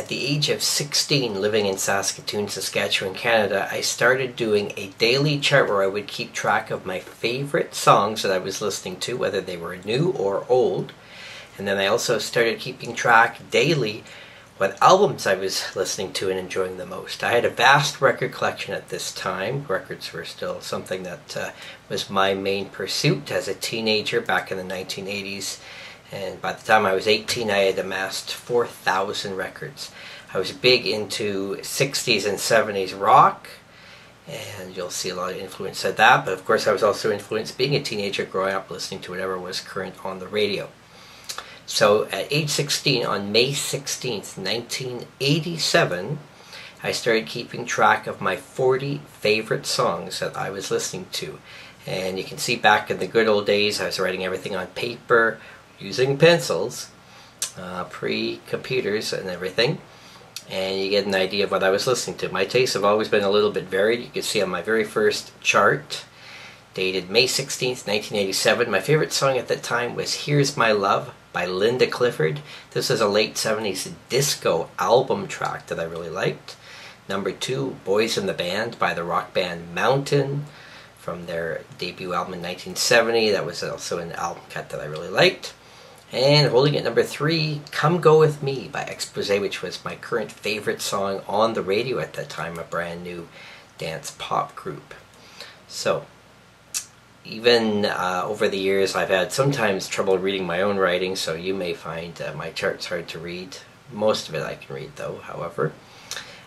At the age of 16, living in Saskatoon, Saskatchewan, Canada, I started doing a daily chart where I would keep track of my favorite songs that I was listening to, whether they were new or old. And then I also started keeping track daily what albums I was listening to and enjoying the most. I had a vast record collection at this time. Records were still something that was my main pursuit as a teenager back in the 1980s. And by the time I was 18, I had amassed 4,000 records. I was big into 60s and 70s rock, and you'll see a lot of influence of that. But of course, I was also influenced being a teenager, growing up listening to whatever was current on the radio. So at age 16, on May 16th, 1987, I started keeping track of my 40 favorite songs that I was listening to. And you can see back in the good old days, I was writing everything on paper, using pencils, pre-computers and everything, and you get an idea of what I was listening to. My tastes have always been a little bit varied. You can see on my very first chart, dated May 16th, 1987, my favorite song at that time was Here's My Love by Linda Clifford. This is a late 70s disco album track that I really liked. Number 2, Boys in the Band by the rock band Mountain, from their debut album in 1970. That was also an album cut that I really liked. And holding at number 3, Come Go With Me by Exposé, which was my current favorite song on the radio at that time, a brand new dance pop group. So, even over the years, I've had sometimes trouble reading my own writing, so you may find my charts hard to read. Most of it I can read, though, however.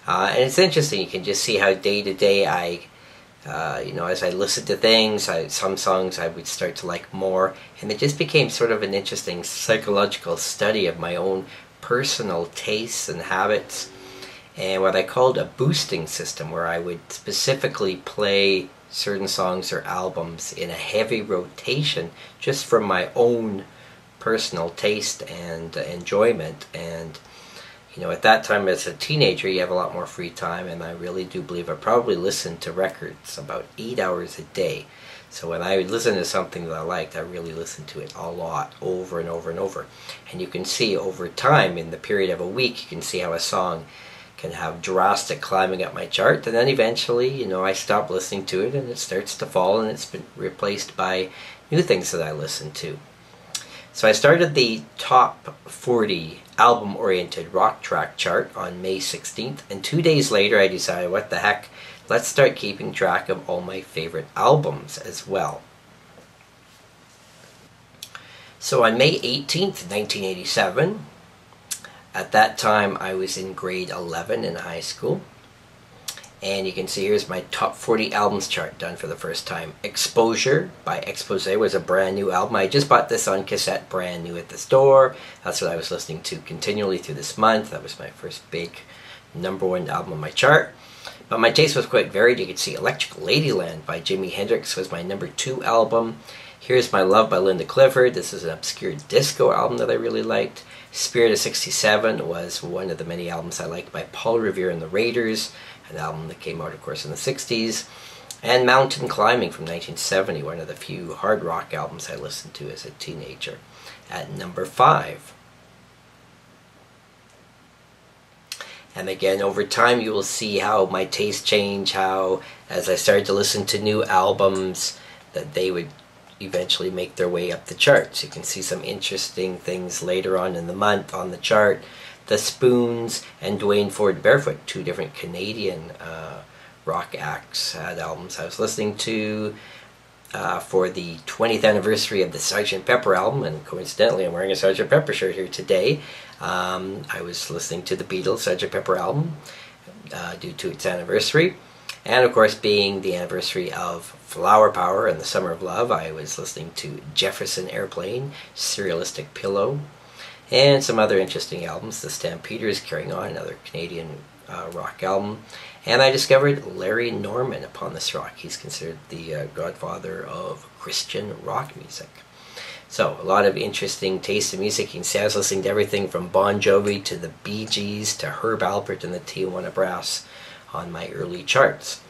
And it's interesting, you can just see how day to day as I listened to things, some songs I would start to like more, and it just became sort of an interesting psychological study of my own personal tastes and habits, and what I called a boosting system, where I would specifically play certain songs or albums in a heavy rotation just from my own personal taste and enjoyment. And at that time as a teenager, you have a lot more free time, and I really do believe I probably listened to records about 8 hours a day. So when I would listen to something that I liked, I really listened to it a lot, over and over and over. And you can see over time, in the period of a week, you can see how a song can have drastic climbing up my chart, and then eventually, I stop listening to it and it starts to fall, and it's been replaced by new things that I listen to. So I started the top 40 album-oriented rock track chart on May 16th, and 2 days later I decided, what the heck, let's start keeping track of all my favorite albums as well. So on May 18th, 1987, at that time I was in grade 11 in high school, and you can see here's my top 40 albums chart done for the first time. Exposure by Exposé was a brand new album. I just bought this on cassette, brand new at the store. That's what I was listening to continually through this month. That was my first big #1 album on my chart. But my taste was quite varied. You could see Electric Ladyland by Jimi Hendrix was my #2 album. Here's My Love by Linda Clifford. This is an obscure disco album that I really liked. Spirit of 67 was one of the many albums I liked by Paul Revere and the Raiders, an album that came out, of course, in the 60s. And Mountain Climbing from 1970, one of the few hard rock albums I listened to as a teenager, at number 5. And again, over time, you will see how my taste changed, how, as I started to listen to new albums, that they would eventually make their way up the charts. You can see some interesting things later on in the month on the chart. The Spoons and Dwayne Ford Barefoot, 2 different Canadian rock acts, had albums I was listening to for the 20th anniversary of the Sgt. Pepper album, and coincidentally I'm wearing a Sgt. Pepper shirt here today. I was listening to the Beatles' Sgt. Pepper album due to its anniversary, and of course, being the anniversary of Flower Power and the Summer of Love, I was listening to Jefferson Airplane, Surrealistic Pillow, and some other interesting albums. The Stampeders, Carrying On, another Canadian rock album. And I discovered Larry Norman upon this rock. He's considered the godfather of Christian rock music. So, a lot of interesting taste in music. You can see I was listening to everything from Bon Jovi to the Bee Gees to Herb Alpert and the Tijuana Brass on my early charts.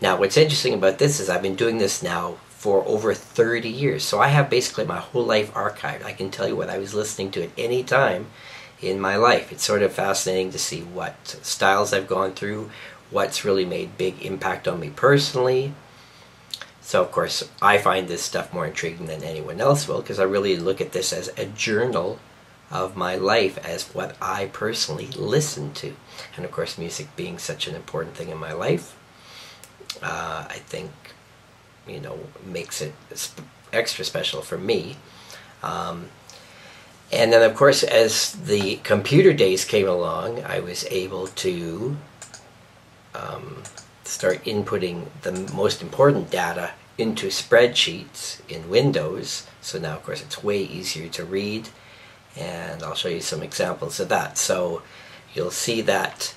Now, what's interesting about this is I've been doing this now for over 30 years. So I have basically my whole life archived. I can tell you what I was listening to at any time in my life. It's sort of fascinating to see what styles I've gone through, what's really made big impact on me personally. So of course I find this stuff more intriguing than anyone else will, because I really look at this as a journal of my life, as what I personally listen to. And of course, music being such an important thing in my life, I think, you know, makes it extra special for me. And then of course, as the computer days came along, I was able to start inputting the most important data into spreadsheets in Windows. So now of course it's way easier to read, and I'll show you some examples of that. So you'll see that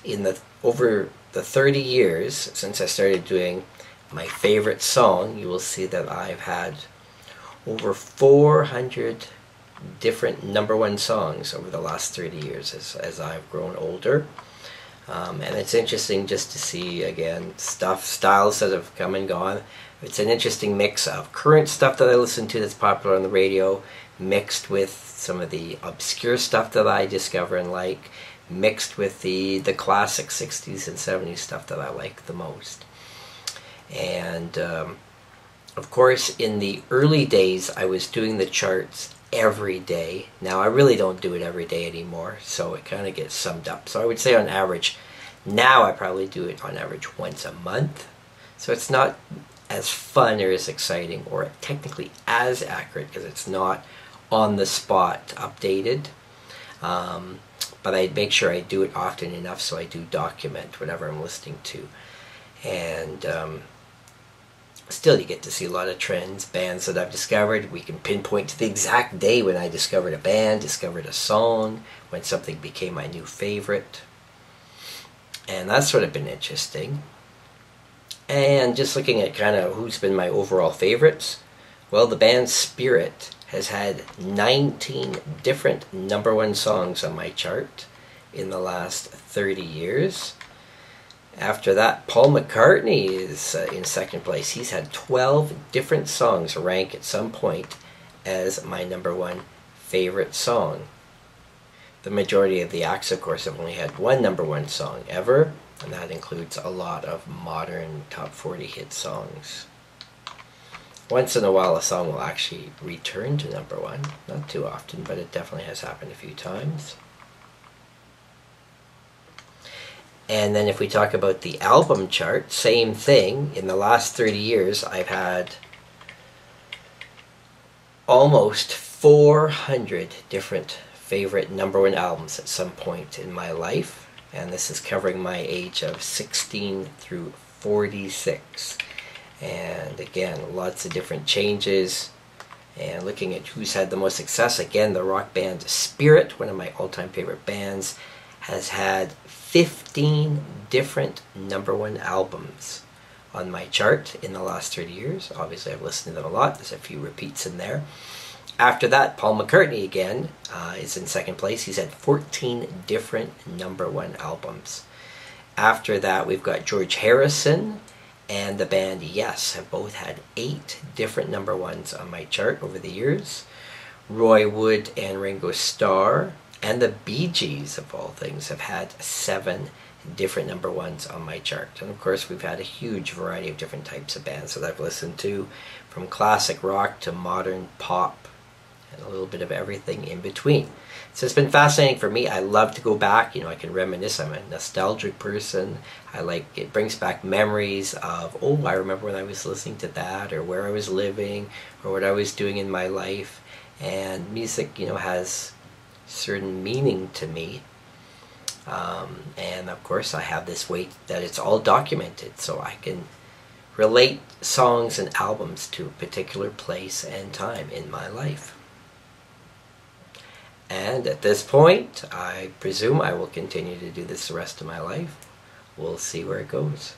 over the 30 years since I started doing my favorite song, you will see that I've had over 400 different #1 songs over the last 30 years as I've grown older. And it's interesting just to see, again, styles that have come and gone. It's an interesting mix of current stuff that I listen to that's popular on the radio, mixed with some of the obscure stuff that I discover and like, mixed with the classic 60s and 70s stuff that I like the most. And of course, in the early days, I was doing the charts every day. Now I really don't do it every day anymore, so it kind of gets summed up. So I would say on average, now I probably do it on average once a month. So it's not as fun or as exciting or technically as accurate, because it's not on the spot updated. But I make sure I do it often enough so I do document whatever I'm listening to. And still, you get to see a lot of trends, bands that I've discovered. We can pinpoint to the exact day when I discovered a band, discovered a song, when something became my new favorite. And that's sort of been interesting. And just looking at kind of who's been my overall favorites, well, the band Spirit has had 19 different #1 songs on my chart in the last 30 years. After that, Paul McCartney is in second place. He's had 12 different songs rank at some point as my #1 favorite song. The majority of the acts, of course, have only had one #1 song ever, and that includes a lot of modern top 40 hit songs. Once in a while, a song will actually return to #1. Not too often, but it definitely has happened a few times. And then if we talk about the album chart, same thing. In the last 30 years, I've had almost 400 different favorite #1 albums at some point in my life. And this is covering my age of 16 through 46. And again, lots of different changes. And looking at who's had the most success, again, the rock band Spirit, one of my all-time favorite bands, has had 15 different #1 albums on my chart in the last 30 years. Obviously, I've listened to them a lot. There's a few repeats in there. After that, Paul McCartney again is in second place. He's had 14 different #1 albums. After that, we've got George Harrison and the band Yes have both had 8 different #1s on my chart over the years. Roy Wood and Ringo Starr and the Bee Gees, of all things, have had 7 different #1s on my chart. And of course, we've had a huge variety of different types of bands that I've listened to, from classic rock to modern pop, and a little bit of everything in between. So it's been fascinating for me. I love to go back. You know, I can reminisce. I'm a nostalgic person. It brings back memories of, oh, I remember when I was listening to that, or where I was living, or what I was doing in my life. And music, you know, has certain meaning to me. And of course, I have this way that it's all documented, so I can relate songs and albums to a particular place and time in my life. And at this point, I presume I will continue to do this the rest of my life. We'll see where it goes.